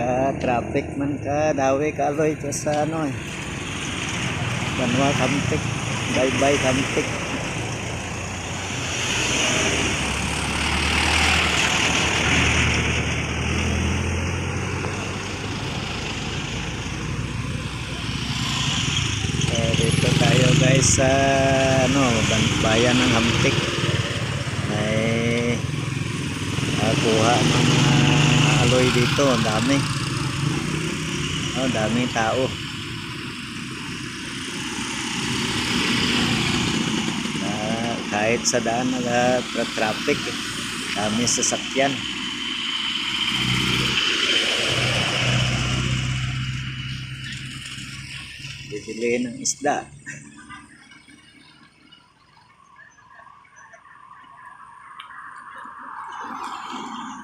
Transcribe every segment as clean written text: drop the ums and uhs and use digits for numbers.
ka traffic man ka dawi kaloy ka sa ano eh Banwa Kamtik, bye Kamtik. Dito tayo guys sa ano bayan ng Hamtik. May kuha ng mga aloy dito, ang dami. Daming tao. Kahit sa daan traffic, dami sasakyan. Bibili ng isda.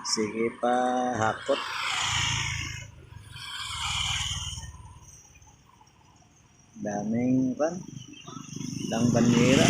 Sige pa, hakot. Daming lang banira.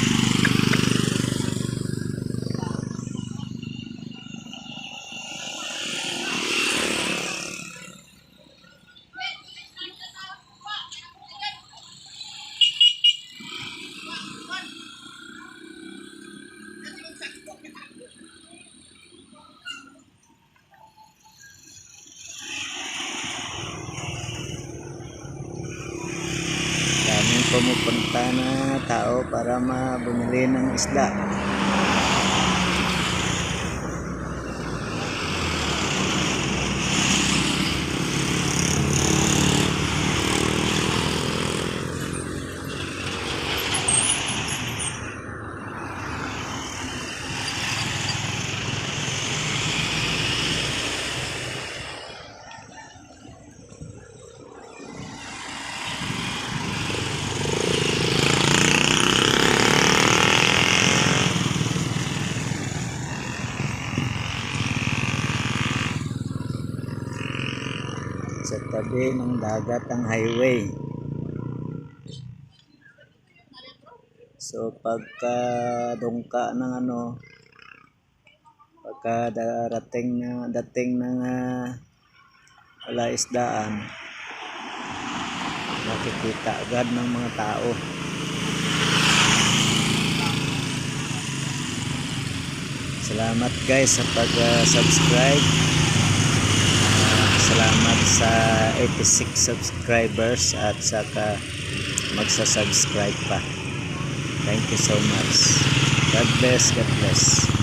Pumupunta na tao para bumili ng isda. Sa tabi ng dagat ang highway. So pagka dungka ng pagka dating ng wala isdaan, makikita agad ng mga tao. Salamat guys sa pag-subscribe. Salamat sa 86 subscribers at saka magsa-subscribe pa. Thank you so much. God bless. God bless.